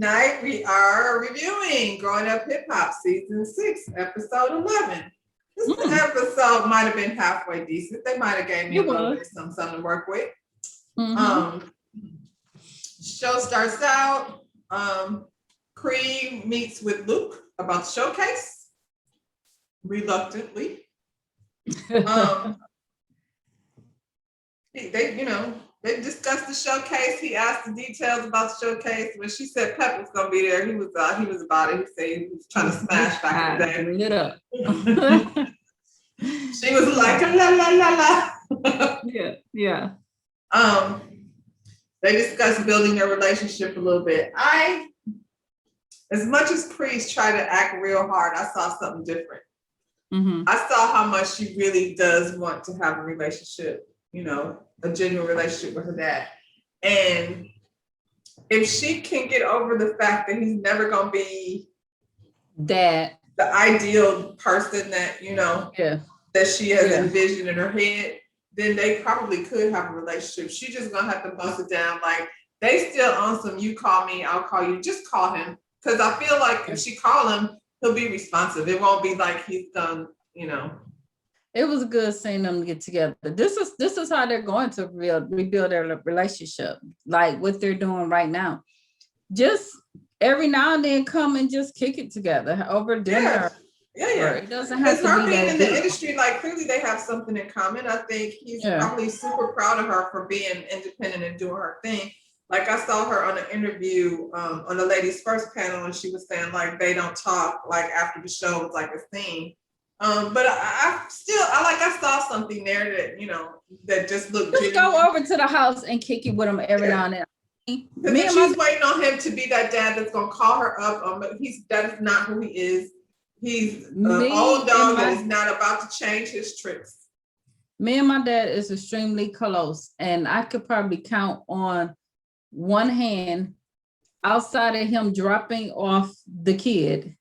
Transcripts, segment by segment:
Tonight we are reviewing Growing Up Hip Hop Season 6, Episode 11. This episode might have been halfway decent. They might have gave me a little bit of something to work with. Show starts out, Creed meets with Luke about the showcase, reluctantly. They discussed the showcase. He asked the details about the showcase. When she said Pep was gonna be there, he was about it. He said he was trying to smash back in the day. It up. She was like la la la la. Yeah. They discussed building their relationship a little bit. As much as Priest tried to act real hard, I saw something different. I saw how much she really does want to have a relationship, a genuine relationship with her dad. And if she can get over the fact that he's never going to be the ideal person that, that she has envisioned in her head, then they probably could have a relationship. She just going to have to bust it down. Like, they still on some, you call me, I'll call you. Just call him. Because I feel like if she call him, he'll be responsive. It won't be like he's done, It was good seeing them get together. This is how they're going to rebuild their relationship, like what they're doing right now. Just every now and then come and just kick it together over dinner. Yeah. It doesn't have to her be being that in deep. the industry, like clearly they have something in common. I think he's probably super proud of her for being independent and doing her thing. Like I saw her on an interview on the ladies' first panel, and she was saying like they don't talk like after the show was like a scene. But I saw something there that that just looked. Just go over to the house and kick it with him every now and then. She's waiting on him to be that dad that's gonna call her up. But that is not who he is. He's an old dog that is not about to change his tricks. Me and my dad is extremely close, and I could probably count on one hand, outside of him dropping off the kid,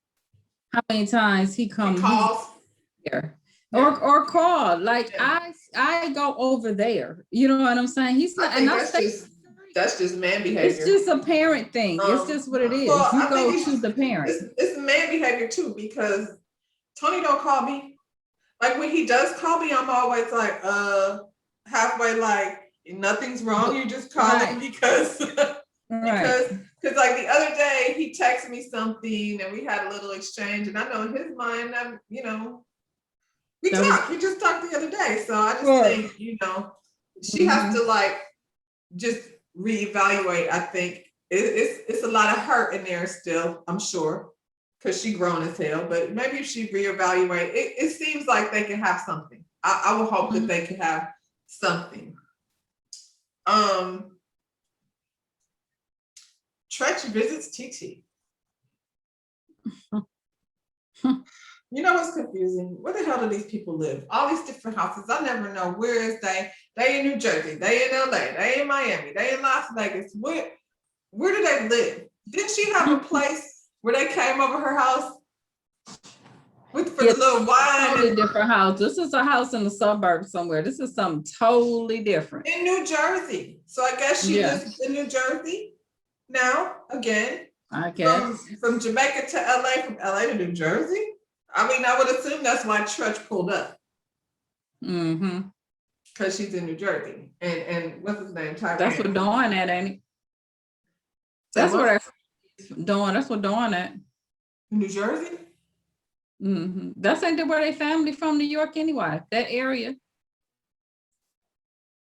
how many times he comes here or call. Like I go over there. You know what I'm saying? He's not, that's just man behavior. It's just a parent thing. It's just what it is. Well, you go to the parent. It's man behavior too, because Tony don't call me. Like when he does call me, I'm always like halfway like nothing's wrong. You just calling because like the other day he texted me something and we had a little exchange, and I know in his mind we just talked the other day. So I just think, she has to like just reevaluate. I think it's a lot of hurt in there still, I'm sure, because she grown as hell. But maybe if she reevaluate, it seems like they can have something. I would hope that they can have something. Tretch visits TT. You know what's confusing? Where the hell do these people live? All these different houses. I never know. Where is they? They in New Jersey. They in LA. They in Miami. They in Las Vegas. Where do they live? Didn't she have a place where they came over her house? for the little wine. Totally different house. This is a house in the suburbs somewhere. This is something totally different. In New Jersey. So I guess she lives in New Jersey now, again. I guess. From Jamaica to LA, from LA to New Jersey. I mean, I would assume that's why Trudge pulled up. Mm-hmm. Because she's in New Jersey. And what's his name? Tyrone. That's what Dawn at, ain't it? That's what Dawn, that's what Dawn at. New Jersey? Mm-hmm. That's ain't where they family from, New York anyway. That area.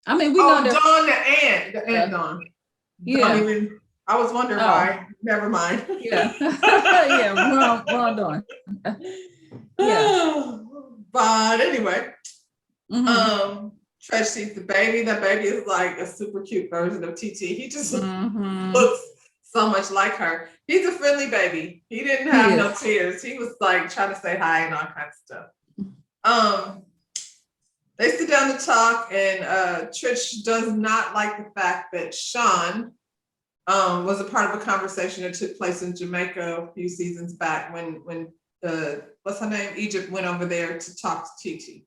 I mean, we know that. Dawn, the aunt Dawn. Yeah. I was wondering why. Never mind. Yeah. Yeah, wrong Dawn. Yeah. But anyway, Trudge sees the baby. That baby is like a super cute version of TT. He just looks so much like her. He's a friendly baby. He didn't have no tears. He was like trying to say hi and all kinds of stuff. They sit down to talk, and Trish does not like the fact that Sean was a part of a conversation that took place in Jamaica a few seasons back when what's her name? Egypt went over there to talk to TT.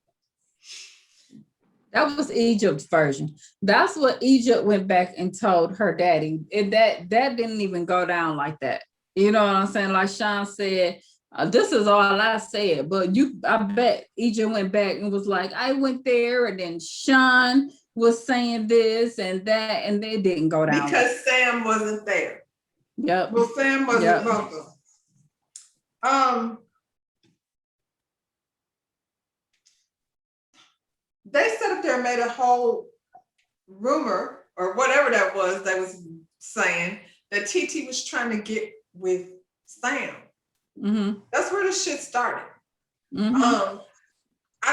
That was Egypt's version. That's what Egypt went back and told her daddy. That didn't even go down like that. You know what I'm saying? Like Sean said, this is all I said, but I bet Egypt went back and was like, I went there, and then Sean was saying this and that, and they didn't go down. Because Sam wasn't there. Yep. Well, Sam wasn't welcome. They sat up there and made a whole rumor or whatever that was they was saying that TT was trying to get with Sam. That's where the shit started. I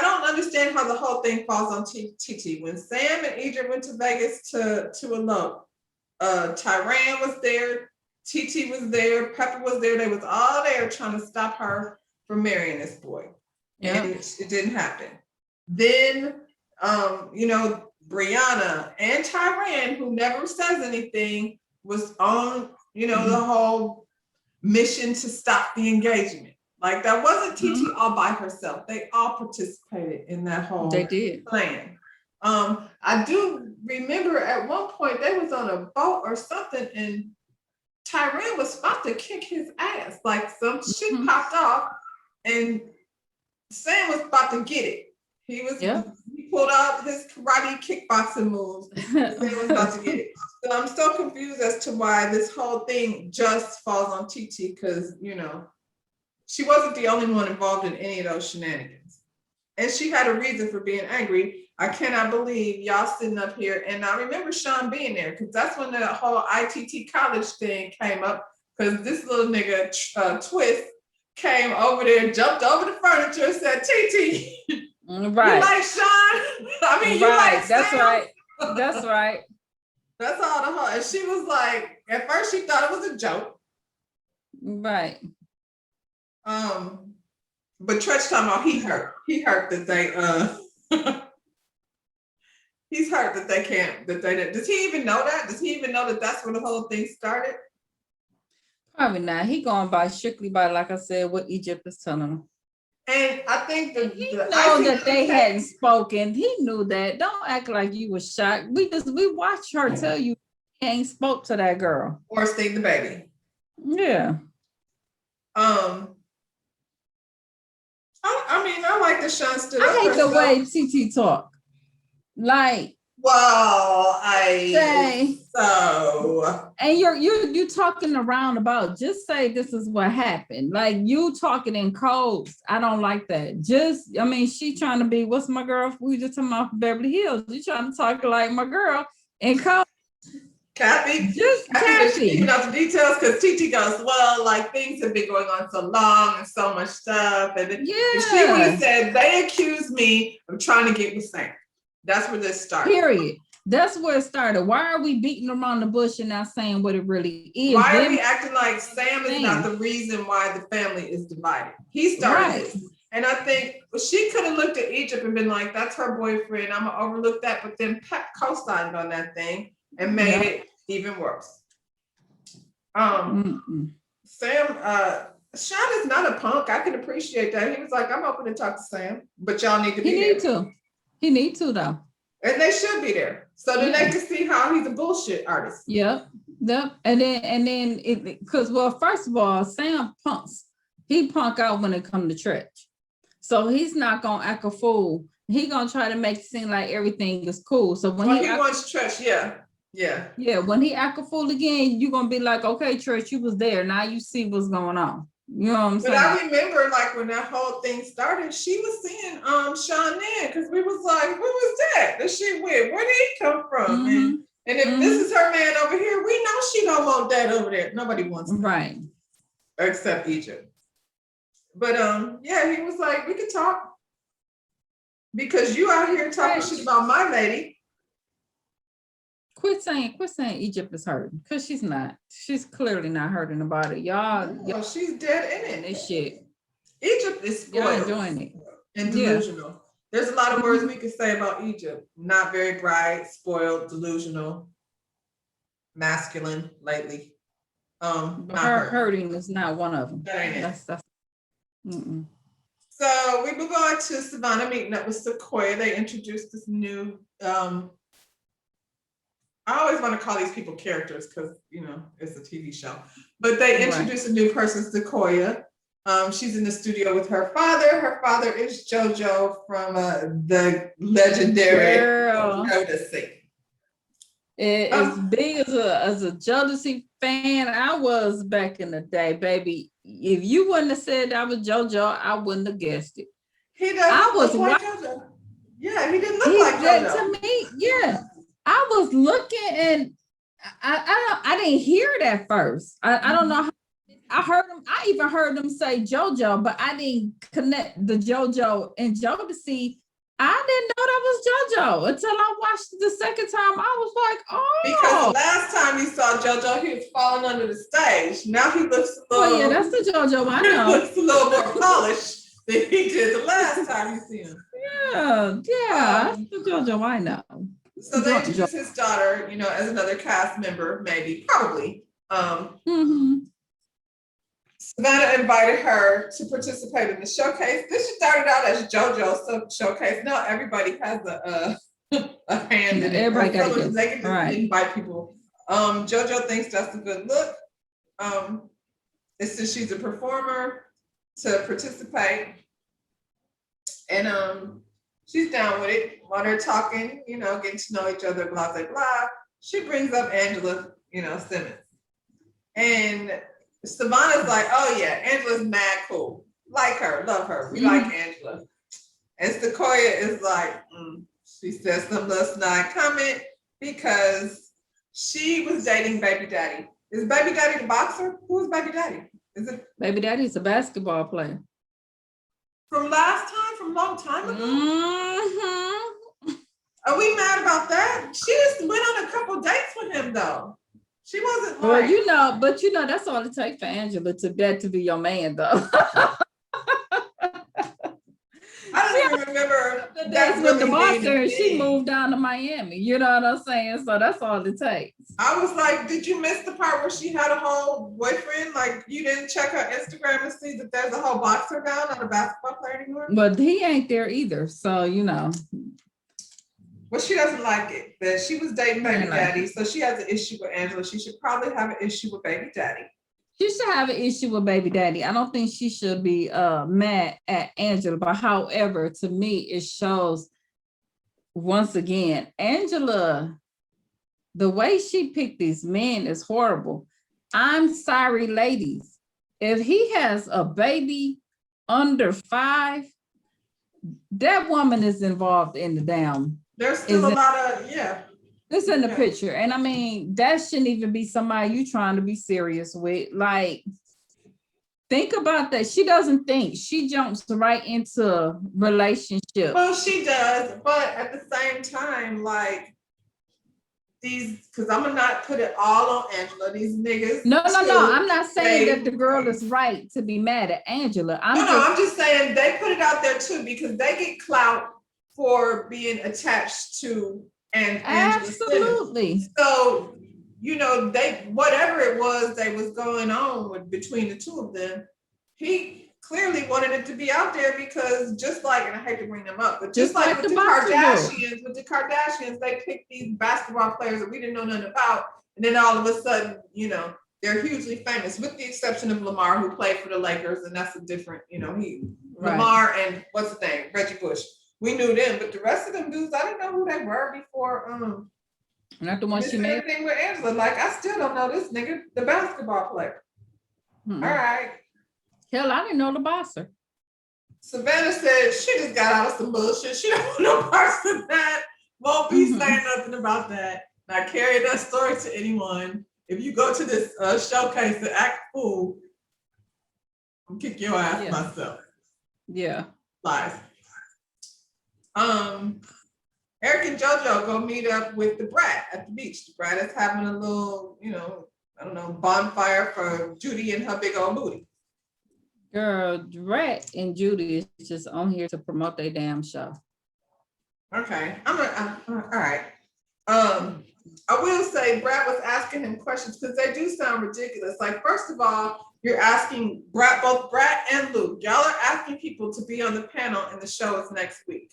don't understand how the whole thing falls on TT. When Sam and Egypt went to Vegas to elope, Tyran was there, TT was there, Pepper was there. They was all there trying to stop her from marrying this boy. And it didn't happen. Then, Brianna and Tyran, who never says anything, was on, the whole mission to stop the engagement. Like, that wasn't TT all by herself. They all participated in that whole plan. I do remember at one point they was on a boat or something, and Tyran was about to kick his ass. Like, some shit popped off, and Sam was about to get it. He pulled out his karate kickboxing moves. Sam was about to get it. So I'm so confused as to why this whole thing just falls on TT, because, she wasn't the only one involved in any of those shenanigans. And she had a reason for being angry. I cannot believe y'all sitting up here. And I remember Sean being there, because that's when the whole ITT college thing came up, because this little nigga, Twist, came over there, jumped over the furniture and said, TT, right. You like Sean? I mean, you like Sam? That's right. That's right. That's all the whole. And she was like, at first she thought it was a joke. Right. But Trudge talking about he hurt that they he's hurt that they can't, does he even know that? Does he even know that that's where the whole thing started? Probably not. He going by strictly by, like I said, what Egypt is telling him. And I think that he know that they hadn't spoken. He knew that. Don't act like you were shocked. We watched her tell you he ain't spoke to that girl. Or sting the baby. Yeah. I like the Sean stood up. I hate the way TT talk. Like, well, I say so. And you're talking around about, just say this is what happened. Like, you talking in codes. I don't like that. She trying to be, what's my girl? We just talking about Beverly Hills. You trying to talk like my girl in code. Kathy, keeping out the details, because TT goes, well, like, things have been going on so long and so much stuff. And she would have said, they accused me of trying to get with Sam. That's where this started. Period. That's where it started. Why are we beating around the bush and not saying what it really is? Why are we acting like Sam is not the reason why the family is divided? He started this. And I think she could have looked at Egypt and been like, that's her boyfriend. I'm going to overlook that. But then Pep co-signed on that thing and made it even worse. Sam, Sean is not a punk. I can appreciate that. He was like, I'm open to talk to Sam, but y'all need to be there. He need to though. And they should be there. So then they can see how he's a bullshit artist. Yep. And then because well, first of all, Sam punks. He punk out when it come to church. So he's not gonna act a fool. He gonna try to make it seem like everything is cool. So when he wants church, yeah. When he act a fool again, you're gonna be like, okay, church, you was there. Now you see what's going on. You know what I'm saying? But I remember like when that whole thing started, she was seeing Sean in because we was like, who was that she with? Where did he come from? Mm-hmm. And if this is her man over here, we know she don't want that over there. Nobody wants that. Right. Except Egypt. But he was like, we could talk. Because you out here talking shit about my lady. Quit saying Egypt is hurting, because she's not. She's clearly not hurting about it. Y'all she's dead in it. This shit. Egypt is spoiled. Y'all enjoying it. And delusional. Yeah. There's a lot of words we could say about Egypt. Not very bright, spoiled, delusional, masculine lately. Hurting is not one of them. That's So we move on to Savannah meeting up with Sequoia. They introduced this new I always want to call these people characters because, it's a TV show. But they introduced a new person, Sequoia. She's in the studio with her father. Her father is JoJo from the legendary Jodeci. As big as a Jodeci fan I was back in the day, baby. If you wouldn't have said I was JoJo, I wouldn't have guessed it. He doesn't look like JoJo. Yeah, he didn't look like JoJo. To me, yeah. I was looking and I didn't hear it at first. I don't know how I heard him. I even heard them say JoJo, but I didn't connect the JoJo and Jodeci. I didn't know that was JoJo until I watched it the second time. I was like, oh. Because the last time you saw JoJo, he was falling under the stage. Now he looks a little. Oh yeah, that's the JoJo I know. He looks a little more polished than he did the last time you see him. Yeah, that's the JoJo I know. So they introduced his daughter, as another cast member, maybe, probably. Savannah invited her to participate in the showcase. This started out as JoJo's showcase. Now everybody has a hand in it. Everybody got to They can just invite people. JoJo thinks that's a good look. It says she's a performer to participate. And she's down with it. While they're talking, getting to know each other, blah, blah, blah. She brings up Angela, Simmons. And Savannah's like, oh yeah, Angela's mad cool. Like her, love her. We like Angela. And Sequoia is like, she says some little snide comment because she was dating Baby Daddy. Is Baby Daddy the boxer? Who is Baby Daddy? Is it Baby Daddy's a basketball player. From last time, from a long time ago? Are we mad about that? She just went on a couple dates with him though. She wasn't like... Well, that's all it takes for Angela to be your man though. I don't even remember the days with the boxer. She moved down to Miami. You know what I'm saying? So that's all it takes. I was like, did you miss the part where she had a whole boyfriend? Like you didn't check her Instagram and see that there's a whole boxer now, not a basketball player anymore? But he ain't there either. So, Well, she doesn't like it. That she was dating Baby Daddy, so she has an issue with Angela. She should probably have an issue with Baby Daddy. She should have an issue with Baby Daddy. I don't think she should be mad at Angela. But however, to me, it shows once again, Angela, the way she picked these men is horrible. I'm sorry, ladies. If he has a baby under 5, that woman is involved in the damn. There's still a lot of, It's in the picture. And I mean, that shouldn't even be somebody you trying to be serious with. Like, think about that. She doesn't think. She jumps right into relationship. Well, she does. But at the same time, like, because I'm going to not put it all on Angela. These niggas. No. I'm not saying that the girl is right to be mad at Angela. I'm just saying they put it out there too because they get clout for being attached to absolutely. So, they whatever it was they was going on between the two of them, he clearly wanted it to be out there because just like, and I hate to bring them up, but Just like with the the Kardashians, they picked these basketball players that we didn't know nothing about, and then all of a sudden, they're hugely famous, with the exception of Lamar, who played for the Lakers, and that's a different, Lamar and what's his name, Reggie Bush. We knew them, but the rest of them dudes, I didn't know who they were before. Not the one she made. Thing with Angela, like I still don't know this nigga, the basketball player. All right. Hell, I didn't know the boxer. Savannah said she just got out of some bullshit. She don't want no parts of that. Won't be saying nothing about that. Not carry that story to anyone. If you go to this showcase and act fool, I'm kick your ass myself. Yeah. Lies. Eric and JoJo go meet up with the brat at the beach. The brat is having a little, I don't know, bonfire for Judy and her big old booty. Girl, Brat and Judy is just on here to promote their damn show. Okay, all right. I will say Brat was asking him questions because they do sound ridiculous. Like, first of all, you're asking both Brat and Luke. Y'all are asking people to be on the panel, and the show is next week.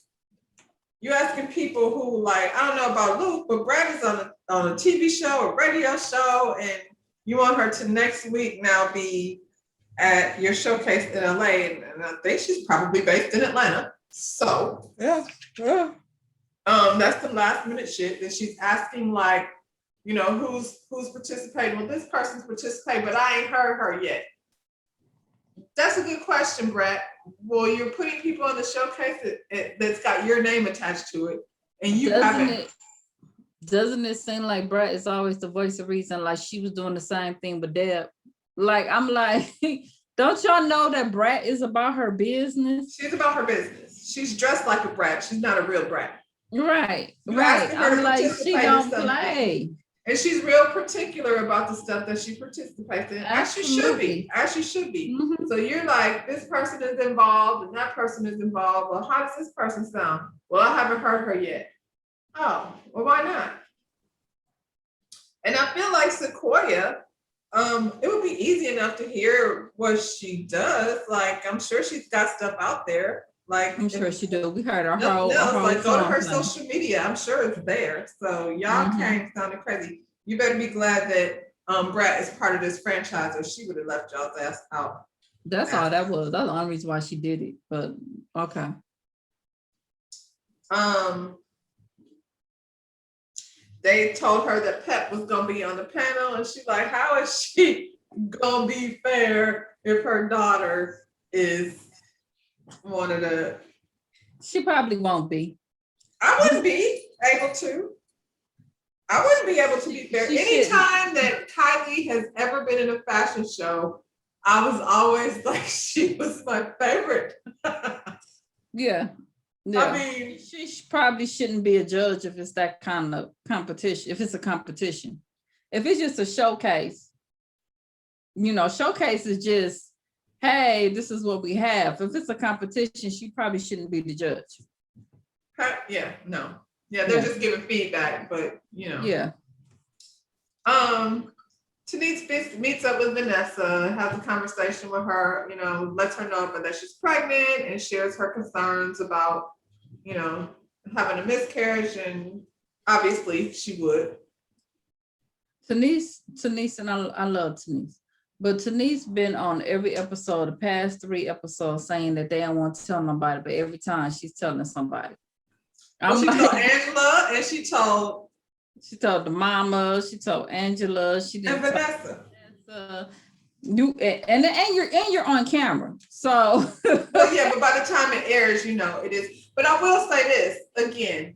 You're asking people who, like, I don't know about Luke, but Brat is on a TV show, a radio show, and you want her to next week now be at your showcase in LA, and I think she's probably based in Atlanta. So yeah. That's some last minute shit that she's asking, like, who's participating. Well, this person's participating, but I ain't heard her yet. That's a good question, Brett. Well, you're putting people on the showcase that's got your name attached to it, and you Doesn't it seem like Brett is always the voice of reason? Like she was doing the same thing with Deb. Like, I'm like, don't y'all know that Brat is about her business? She's about her business. She's dressed like a brat. She's not a real brat. Right. I'm like, she don't play. And she's real particular about the stuff that she participates in. As she should be. Mm-hmm. So you're like, this person is involved and that person is involved. Well, how does this person sound? Well, I haven't heard her yet. Oh, well, why not? And I feel like Sequoia, it would be easy enough to hear what she does. Like, I'm sure she's got stuff out there. Like, I'm sure she do. We heard her whole like, go to her social media. I'm sure it's there. So y'all came sounding crazy. You better be glad that Brat is part of this franchise, or she would have left y'all's ass out. That's all that was. That's the only reason why she did it. But okay. They told her that Pep was gonna be on the panel, and she's like, how is she gonna be fair if her daughter is one of the... She probably won't be. I wouldn't be able to. I wouldn't be able to be fair. Anytime that Kylie has ever been in a fashion show, I was always like, she was my favorite. Yeah. I mean, she probably shouldn't be a judge if it's that kind of competition. If it's a competition, if it's just a showcase, showcase is just, hey, this is what we have. If it's a competition, she probably shouldn't be the judge. Yeah, no. Yeah, they're just giving feedback, but Yeah. Tanice meets up with Vanessa, has a conversation with her, lets her know that she's pregnant and shares her concerns about, having a miscarriage, and obviously she would. Tanice, and I love Tanice, but Tanice been on every episode, the past 3 episodes, saying that they don't want to tell nobody, but every time she's telling somebody. Well, she told Angela, and she told the mama, she told Angela, she did Vanessa. You're on camera, so well, yeah, but by the time it airs, it is. But I will say this again,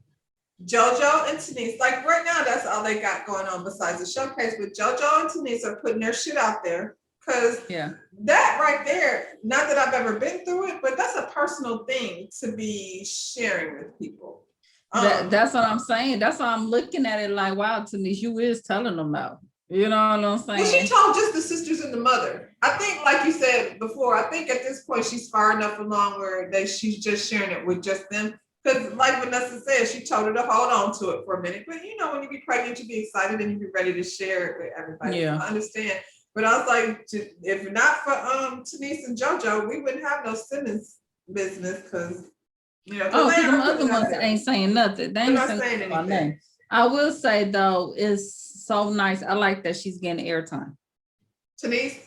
JoJo and Tanice, like right now, that's all they got going on besides the showcase. But JoJo and Tanice are putting their shit out there, because that right there, not that I've ever been through it, but that's a personal thing to be sharing with people. That's what I'm saying. That's why I'm looking at it like, wow, Tanice, you is telling them now. You know what I'm saying? Well, she told just the sisters and the mother. I think, like you said before, I think at this point she's far enough along where she's just sharing it with just them. Because like Vanessa said, she told her to hold on to it for a minute. But when you be pregnant, you be excited and you be ready to share it with everybody. Yeah. I understand. But I was like, if not for Tanise and JoJo, we wouldn't have no Simmons business because Oh, they because them are other putting it out ones there. ain't saying nothing. They They're ain't not saying saying nothing about anything. nothing. I will say though, it's so nice. I like that she's getting airtime. Tanise,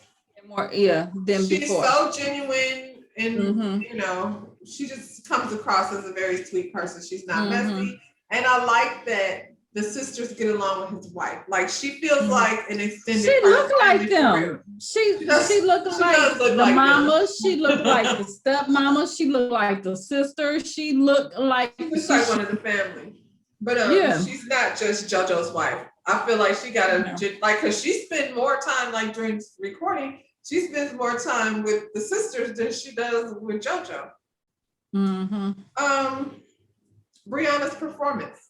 More, yeah, than she's before. so genuine, and Mhm. she just comes across as a very sweet person. She's not Mhm. messy, and I like that the sisters get along with his wife. Like she feels Mhm. like an extended. She part of look the family like for them. real. She does- look she like does look the like them. mama. She look like the stepmama. She look like the sister. She look like She looks like one of the family. But Yeah. she's not just JoJo's wife. I feel like she got Yeah. like, because she spent more time, like during recording, she spends more time with the sisters than she does with JoJo. Mm-hmm. Brianna's performance.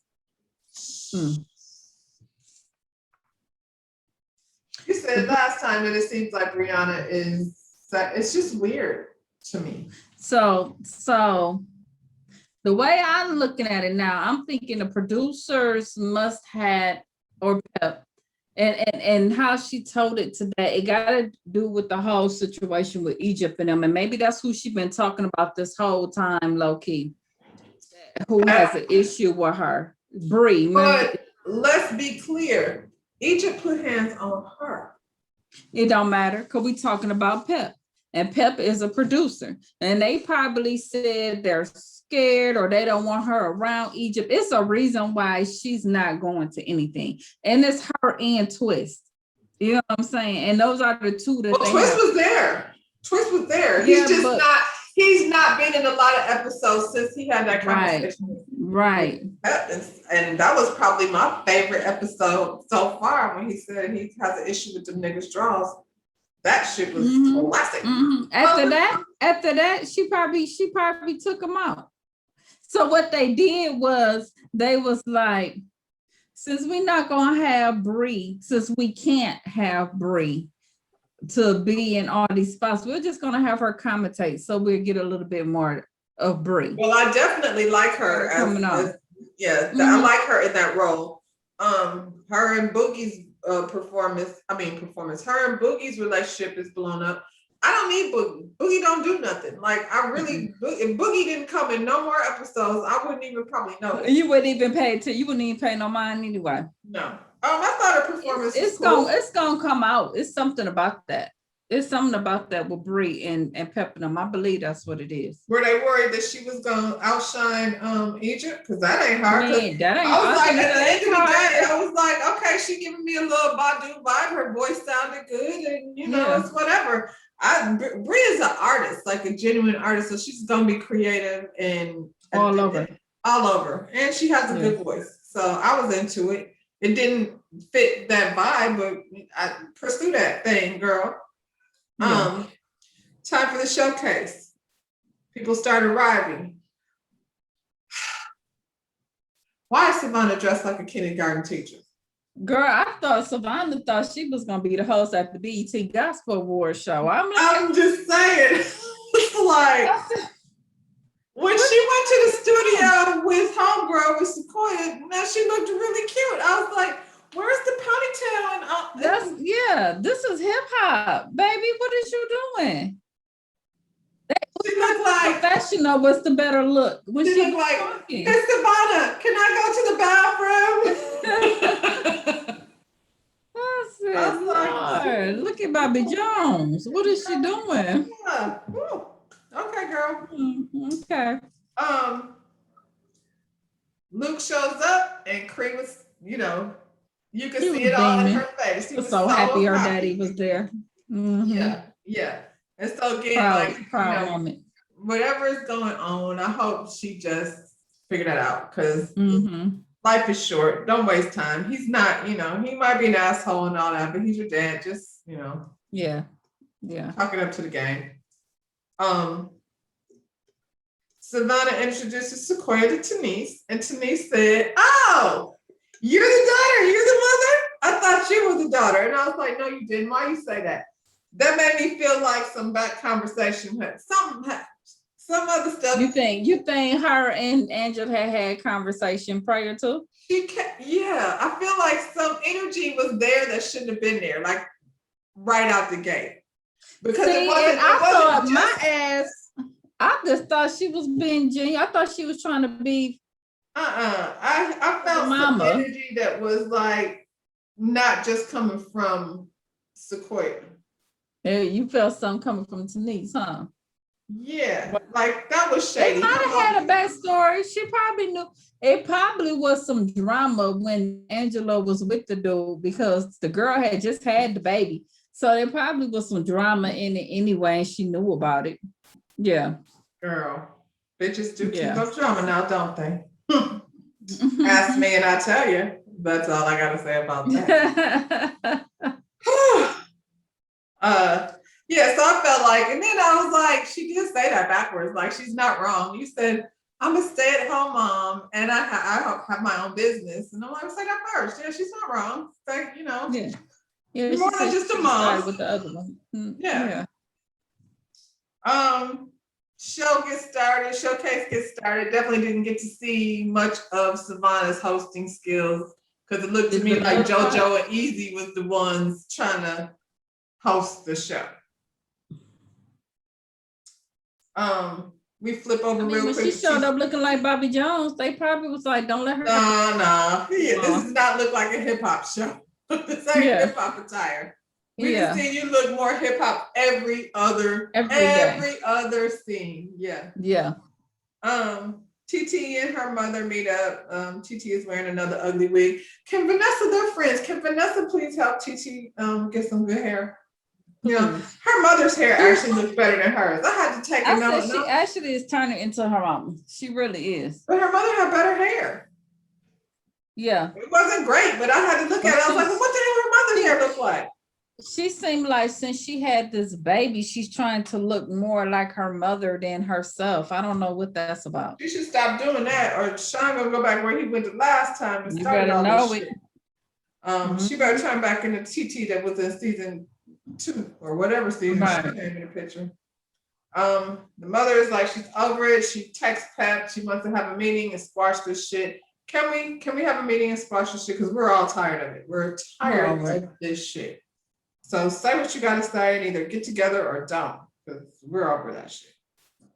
You said last time that it seems like Brianna is, it's just weird to me. So the way I'm looking at it now, I'm thinking the producers must have, or Pep, and how she told it today, it got to do with the whole situation with Egypt and them, and maybe that's who she's been talking about this whole time, low key. Who has an issue with her? Bree. But let's be clear, Egypt put hands on her. It don't matter because we talking about Pep, and Pep is a producer, and they probably said they're scared or they don't want her around Egypt. It's a reason why she's not going to anything, and it's her and Twist. You know what I'm saying? And those are the two that they Twist have. was there. Twist was there. Yeah, he's just not. He's not been in a lot of episodes since he had that conversation. Right. And that was probably my favorite episode so far when he said he has an issue with the niggas' draws. That shit was classic. After that, she probably took him out. So what they did was they was like, since we're not gonna have Bree, since we can't have Bree to be in all these spots, we're just gonna have her commentate, so we'll get a little bit more of Bree. Well, I definitely like her I like her in that role. Her and Boogie's performance. Her and Boogie's relationship is blown up. I don't need Boogie. Boogie don't do nothing. Like I really, if Boogie didn't come in no more episodes, I wouldn't even probably know. You wouldn't even you wouldn't even pay no mind anyway. No. I thought her performance it's gonna come out. It's something about that. It's something about that with Bree and Pep and them. I believe that's what it is. Were they worried that she was gonna outshine Egypt? Because that ain't her. That ain't. I was like, at the end of the day, I was like, okay, she giving me a little Badu vibe. Her voice sounded good, and it's whatever. Bree is an artist, like a genuine artist, so she's gonna be creative and all over, and she has a good voice. So I was into it. It didn't fit that vibe, but I pursue that thing, girl. Time for the showcase. People started arriving. Why is Savannah dressed like a kindergarten teacher? Girl, I thought Savannah thought she was gonna be the host at the BET Gospel Awards show. I'm just saying. It's like when she went to the studio with Homegirl with Sequoia, now she looked really cute. I was like, where's the ponytail? And this is hip hop, baby. What is you doing? She looked like professional. What's the better look? When she looked like, talking. Hey Savannah, can I go to the bathroom? I said, Lord, look at Bobby Jones. What is she doing? Yeah. Okay, girl. Okay. Luke shows up and Cree was, you can see it all in her face. She was so happy her daddy was there. Yeah. And so again, proud moment. Whatever is going on, I hope she just figured that out because life is short. Don't waste time. He's not, he might be an asshole and all that, but he's your dad. Just, Yeah. Talk it up to the game. Savannah introduces Sequoia to Tanise, and Tanise said, "Oh, you're the daughter. You're the mother. I thought you were the daughter." And I was like, "No, you didn't. Why you say that?" That made me feel like some back conversation, some other stuff. You think her and Angela had conversation prior to? I feel like some energy was there that shouldn't have been there. Like right out the gate. Because See, it wasn't, and I thought just, my ass, I just thought she was being genuine. I thought she was trying to be I felt some energy that was like not just coming from Sequoia. Yeah, you felt something coming from Denise, huh? Yeah, like that was shady. They might have had a backstory. She probably knew. It probably was some drama when Angela was with the dude because the girl had just had the baby. So there probably was some drama in it anyway, and she knew about it. Yeah. Girl, bitches do keep up drama now, don't they? Ask me and I tell you. That's all I gotta say about that. Yeah, so I felt like, and then I was like, she did say that backwards, like she's not wrong. You said, I'm a stay-at-home mom and I have my own business. And I'm like, say that first. Yeah, she's not wrong. Like, you know, yeah, you're more than just a mom. with the other one. Yeah. Showcase gets started. Definitely didn't get to see much of Savannah's hosting skills because it looked to me like JoJo and Easy was the ones trying to host the show. We flip over real quick. When she showed up looking like Bobby Jones, they probably was like, don't let her. No. This does not look like a hip hop show. This ain't hip hop attire. We can see you look more hip hop every other scene. Yeah. Yeah. TT and her mother meet up. TT is wearing another ugly wig. Can Vanessa, they're friends. Can Vanessa please help TT get some good hair? Yeah, her mother's hair actually looks better than hers. I had to take a note. She actually is turning into her mom. She really is. But her mother had better hair. Yeah. It wasn't great, but I had to look at it. I was like, well, what the hell her mother's hair look like? She seemed like since she had this baby, she's trying to look more like her mother than herself. I don't know what that's about. She should stop doing that, or Sean gonna go back where he went the last time and start all this shit. She better turn back into TT that was in season 2 or whatever season she came in the picture. The mother is like, she's over it. She texts Pep. She wants to have a meeting and squash this shit. Can we have a meeting and squash this shit? Because we're all tired of it. We're tired of this shit. So say what you gotta say and either get together or don't, because we're over that shit.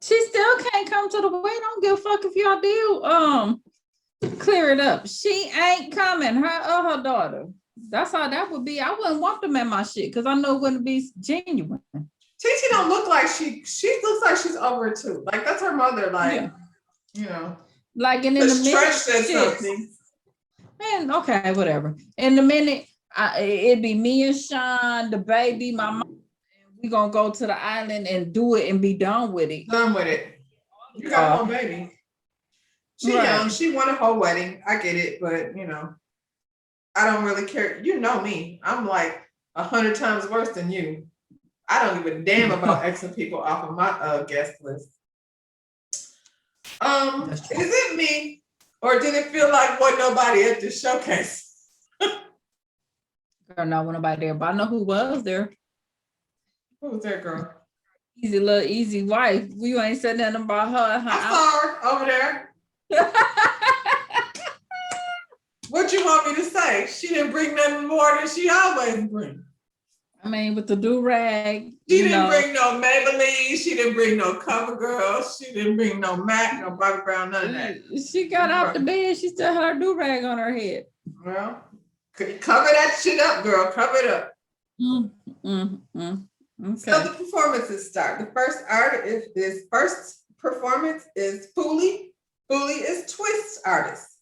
She still can't come to the wedding. I don't give a fuck if y'all do clear it up. She ain't coming. Her or her daughter. That's how that would be. I wouldn't want them at my shit because I know it wouldn't be genuine. TT don't look like she looks like she's over it too. Like that's her mother. Like you know, like and in the minute said something. Man, okay, whatever. In the minute, it'd be me and Sean, the baby, my mom, and we gonna go to the island and do it and be done with it. Done with it. You got one baby. She young. She won a whole wedding. I get it, but you know. I don't really care. You know me. I'm like 100 times worse than you. I don't give a damn about Xing people off of my guest list. Is it me? Or did it feel like wasn't nobody at the showcase? Girl, not nobody there, but I know who was there. Who was there, girl? Easy wife. We ain't said nothing about her. I saw her over there. What you want me to say? She didn't bring nothing more than she always brings. I mean, with the do-rag. She didn't bring no Maybelline. She didn't bring no CoverGirl. She didn't bring no MAC, no Bobbi Brown, none of that. She got out the bed. She still had her do-rag on her head. Well, cover that shit up, girl. Cover it up. Okay. So the performances start. The first performance is Foolie. Foolie is Twist artist.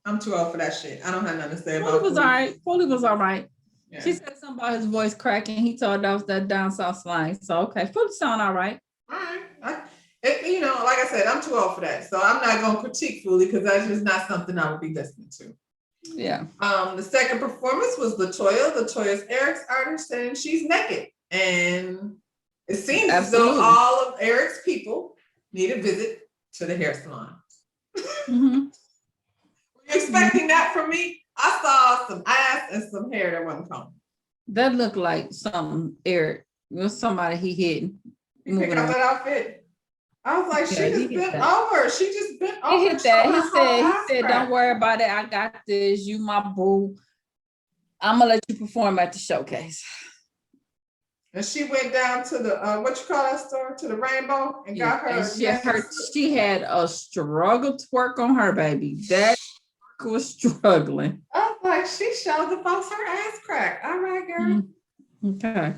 I'm too old for that shit. I don't have nothing to say about it. Foolie was all right. Yeah. She said something about his voice cracking. He told that was that down south slang. So okay, Foolie sound all right. All right. You know, like I said, I'm too old for that. So I'm not gonna critique Foolie because that's just not something I would be listening to. Yeah. The second performance was Latoya. Latoya's Eric's artist, and she's naked. And it seems as though all of Eric's people need a visit to the hair salon. Were you expecting that from me? I saw some ass and some hair that wasn't combed. That looked like something Eric. It was somebody he hit. He picked up that outfit. I was like, she just bent over. She just bent over. He hit that. He said, don't worry about it. I got this. You my boo. I'm gonna let you perform at the showcase. And she went down to the what you call that store, to the Rainbow, and got her. And she had a struggle twerk on her, baby. That was struggling. I was like, she showed the folks her ass crack. All right, girl. Okay.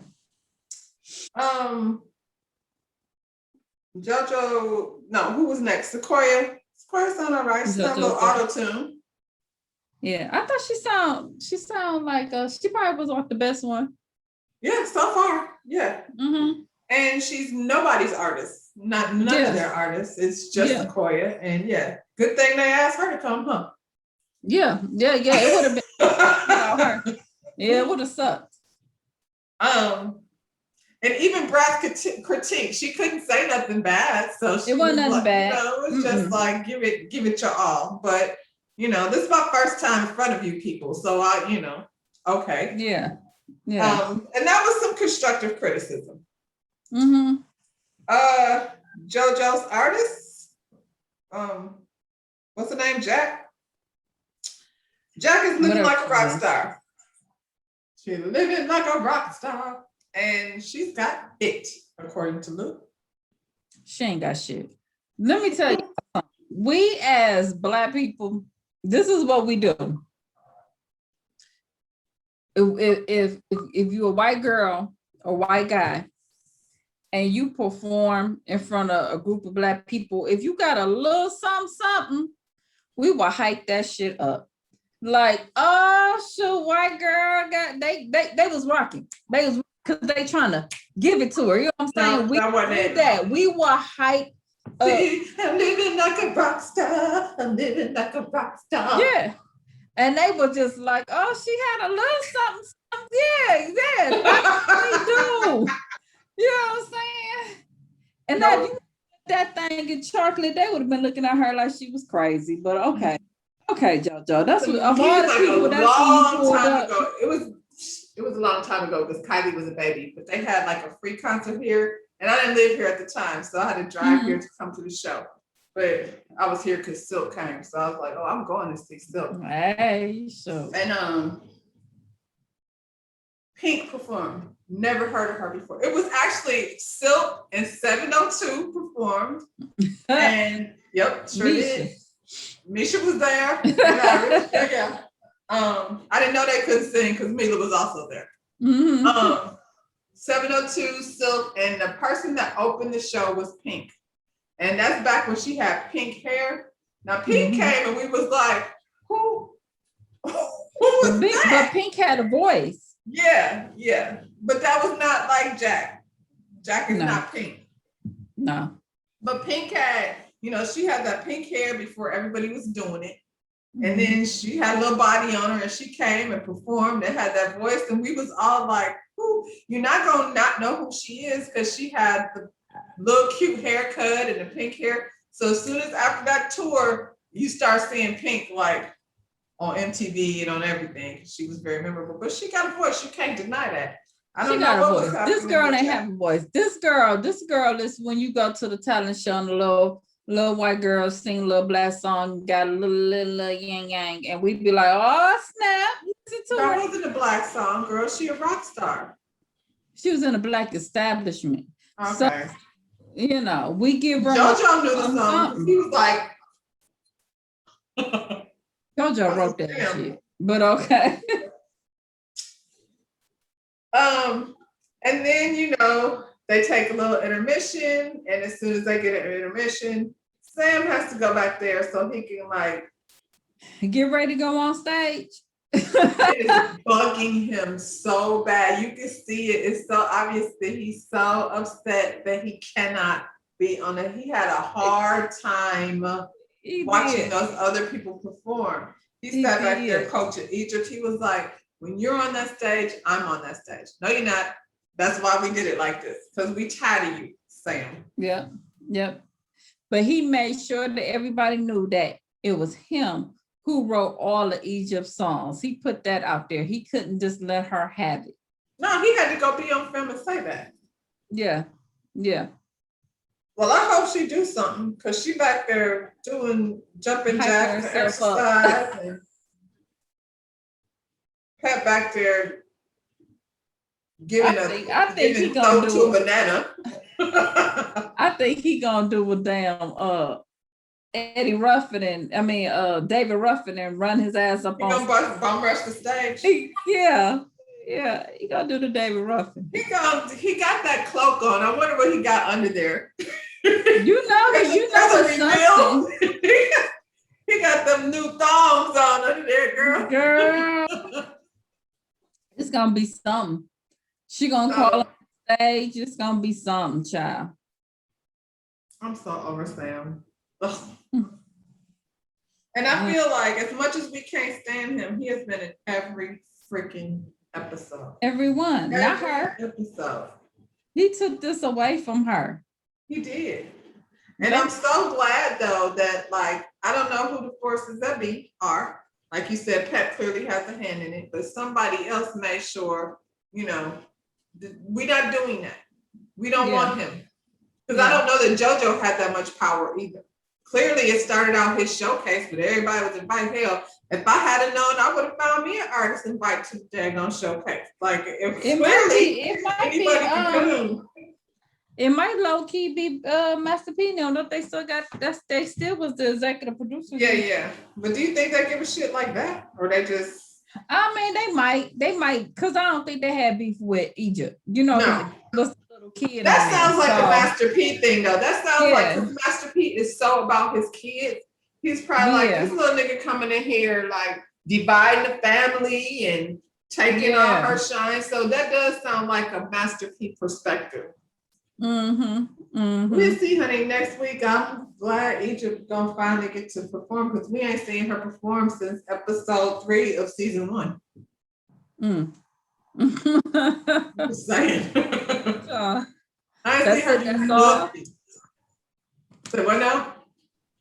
JoJo, no, who was next? Sequoia. Sequoia sounded all right. She got a little auto tune. Yeah, I thought she sound like she probably was like the best one. Yeah, so far. Yeah. And she's nobody's artist. None of their artists. It's just Sequoia. And yeah, good thing they asked her to come, huh? Yeah. It would have been without her. Yeah, it would have sucked. And even Brad's critique, she couldn't say nothing bad. So it wasn't nothing bad. It was just like give it your all. But this is my first time in front of you people. So okay. Yeah. And that was some constructive criticism. JoJo's artist, what's the name? Jack is living like a rock star. She's living like a rock star, and she's got it, according to Luke. She ain't got shit. Let me tell you something. We as Black people, this is what we do. If you're a white girl or white guy and you perform in front of a group of Black people, if you got a little something, we will hype that shit up. Like, oh, shoot, white girl got they was rocking. They was because they trying to give it to her. You know what I'm saying? We did that. We will hype up. See, I'm living like a rock star. I'm living like a rock star. Yeah. And they were just like, oh, she had a little something. Yeah, that's what we do. You know what I'm saying? And if you that thing in chocolate, they would have been looking at her like she was crazy. But okay. Okay, JoJo. That's what of all the people that's long time ago. It was a long time ago because Kylie was a baby, but they had like a free concert here. And I didn't live here at the time, so I had to drive here to come to the show. But I was here because Silk came. So I was like, oh, I'm going to see Silk. Hey, so. And Pink performed. Never heard of her before. It was actually Silk and 702 performed. And yep, sure did. Misha was there. Yeah. I didn't know they couldn't sing because Mila was also there. 702, Silk, and the person that opened the show was Pink. And that's back when she had pink hair. Now Pink came and we was like, who was that? But Pink had a voice. Yeah. But that was not like Jack. Jack is not Pink. No. But Pink had, she had that pink hair before everybody was doing it. And then she had a little body on her and she came and performed and had that voice. And we was all like, ooh, you're not going to not know who she is because she had the little cute haircut and the pink hair. So as soon as after that tour, you start seeing Pink like on MTV and on everything. She was very memorable, but she got a voice. You can't deny that. I don't know what was happening. This girl ain't have a voice. This girl is when you go to the talent show and the little white girl sing a little Black song, got a little yang yang, and we'd be like, oh snap. That wasn't a Black song, girl. She a rock star. She was in a Black establishment. Okay. So, we give her JoJo knew the song. He was like JoJo wrote that shit. But okay. And then they take a little intermission, and as soon as they get an intermission, Sam has to go back there so he can get ready to go on stage. It is bugging him so bad. You can see it. It's so obvious that he's so upset that he cannot be on it. He had a hard time watching those other people perform. He sat back there coaching Egypt. He was like, when you're on that stage, I'm on that stage. No, you're not. That's why we did it like this, because we tired of you, Sam. Yep. But he made sure that everybody knew that it was him who wrote all of Egypt's songs. He put that out there. He couldn't just let her have it. No, he had to go be on film and say that. Yeah. Well, I hope she do something, because she back there doing jumping jacks and exercise. Pat back there giving I think he giving gonna soap to do a banana. I think he gonna do a damn Eddie Ruffin David Ruffin and run his ass up He on gonna bum rush the stage. yeah, he gonna do the David Ruffin. He got that cloak on. I wonder what he got under there. You know it's something. He got them new thongs on under there, girl. Girl, it's gonna be something. She gonna call on stage. It's gonna be something, child. I'm so over Sam. And I feel like as much as we can't stand him, he has been in every freaking episode. Everyone, not her. Episode. He took this away from her. He did. And I'm so glad though that like I don't know who the forces that be are. Like you said, Pep clearly has a hand in it, but somebody else made sure, we're not doing that. We don't want him. Because I don't know that JoJo had that much power either. Clearly, it started out his showcase, but everybody was invited. Hell, if I had known, I would have found me an artist invite to the daggone showcase. Like, it might low key be Master P. No, they still got they still was the executive producer. Yeah. But do you think they give a shit like that, or they just? I mean, they might, because I don't think they had beef with Egypt. No. Kid that sounds like a Master P thing though. That sounds like Master P is so about his kids. He's probably like this little nigga coming in here like dividing the family and taking all her shine. So that does sound like a Master P perspective. We'll see, honey. Next week, I'm glad Egypt gonna finally get to perform because we ain't seen her perform since episode 3 of season 1. Just saying. That's it. That's all. So what now?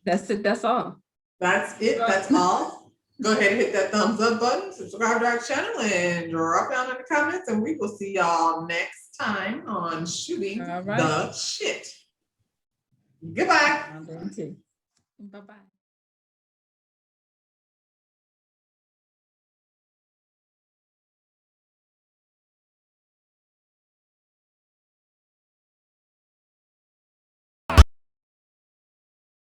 That's it. That's all. That's it. That's all. Go ahead and hit that thumbs up button, subscribe to our channel, and drop down in the comments. And we will see y'all next time on Shooting the Shit. Goodbye. Bye bye.